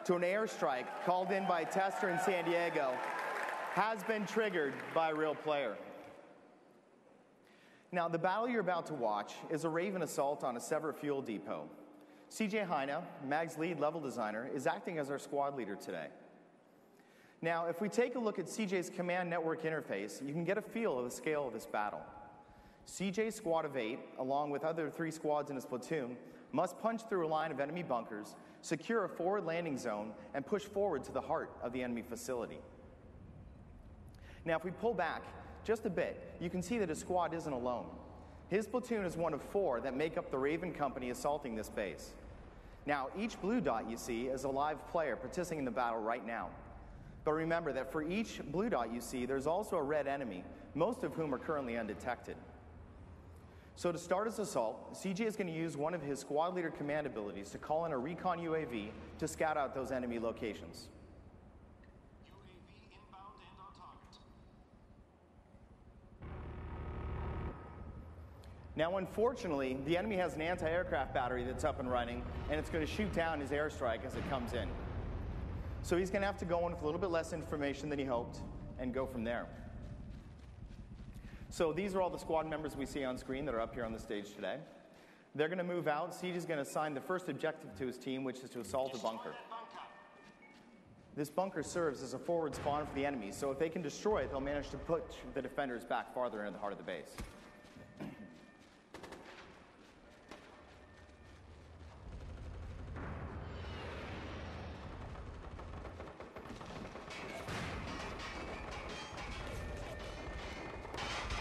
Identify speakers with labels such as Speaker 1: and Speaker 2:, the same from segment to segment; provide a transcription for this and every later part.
Speaker 1: to an airstrike called in by a tester in San Diego has been triggered by a real player. Now, the battle you're about to watch is a Raven assault on a Sever fuel depot. CJ Heine, MAG's lead level designer, is acting as our squad leader today. Now, if we take a look at CJ's command network interface, you can get a feel of the scale of this battle. CJ's squad of 8, along with other 3 squads in his platoon, must punch through a line of enemy bunkers, secure a forward landing zone, and push forward to the heart of the enemy facility. Now, if we pull back just a bit, you can see that his squad isn't alone. His platoon is one of 4 that make up the Raven Company assaulting this base. Now, each blue dot you see is a live player participating in the battle right now. But remember that for each blue dot you see, there's also a red enemy, most of whom are currently undetected. So to start his assault, CJ is going to use one of his squad leader command abilities to call in a recon UAV to scout out those enemy locations.
Speaker 2: UAV inbound and on target.
Speaker 1: Now, unfortunately, the enemy has an anti-aircraft battery that's up and running, and it's going to shoot down his airstrike as it comes in. So he's going to have to go in with a little bit less information than he hoped and go from there. So these are all the squad members we see on screen that are up here on the stage today. They're going to move out. CJ is going to assign the first objective to his team, which is to assault a bunker. This bunker serves as a forward spawn for the enemy, so if they can destroy it, they'll manage to push the defenders back farther into the heart of the base.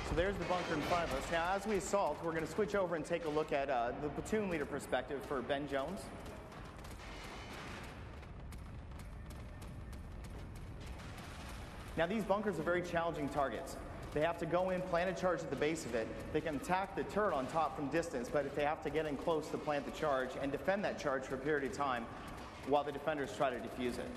Speaker 1: So there's the bunker in front of us. Now, as we assault, we're going to switch over and take a look at the platoon leader perspective for Ben Jones. Now, these bunkers are very challenging targets. They have to go in, plant a charge at the base of it. They can attack the turret on top from distance, but if they have to get in close to plant the charge and defend that charge for a period of time while the defenders try to defuse it.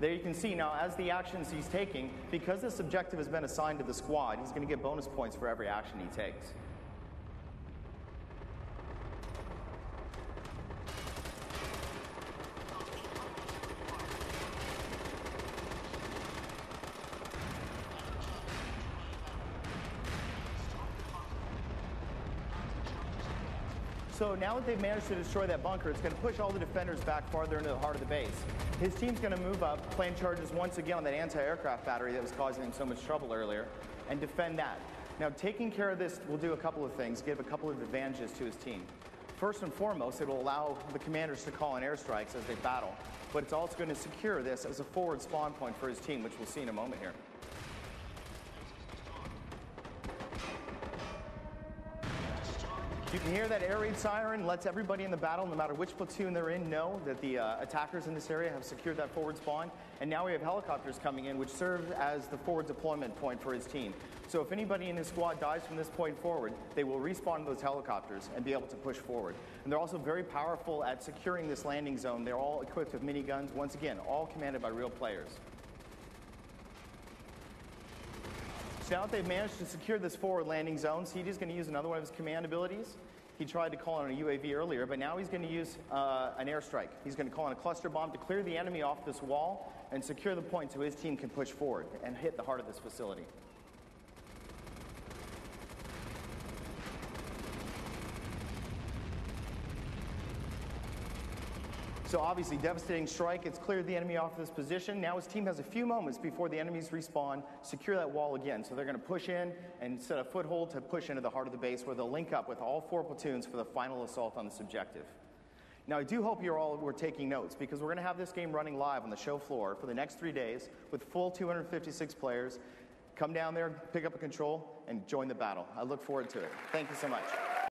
Speaker 1: There you can see now, as the actions he's taking, because this objective has been assigned to the squad, he's going to get bonus points for every action he takes. So now that they've managed to destroy that bunker, it's going to push all the defenders back farther into the heart of the base. His team's going to move up, plant charges once again on that anti-aircraft battery that was causing him so much trouble earlier, and defend that. Now, taking care of this will do a couple of things, give a couple of advantages to his team. First and foremost, it will allow the commanders to call in airstrikes as they battle, but it's also going to secure this as a forward spawn point for his team, which we'll see in a moment here. You can hear that air raid siren, lets everybody in the battle, no matter which platoon they're in, know that the attackers in this area have secured that forward spawn. And now we have helicopters coming in, which serve as the forward deployment point for his team. So if anybody in his squad dies from this point forward, they will respawn those helicopters and be able to push forward. And they're also very powerful at securing this landing zone. They're all equipped with miniguns, once again, all commanded by real players. So now that they've managed to secure this forward landing zone, CJ is going to use another one of his command abilities. He tried to call on a UAV earlier, but now he's going to use an airstrike. He's going to call on a cluster bomb to clear the enemy off this wall and secure the point so his team can push forward and hit the heart of this facility. So obviously, devastating strike. It's cleared the enemy off this position. Now his team has a few moments before the enemies respawn, secure that wall again. So they're going to push in and set a foothold to push into the heart of the base where they'll link up with all 4 platoons for the final assault on this objective. Now, I do hope you all were taking notes because we're going to have this game running live on the show floor for the next 3 days with full 256 players. Come down there, pick up a control, and join the battle. I look forward to it. Thank you so much.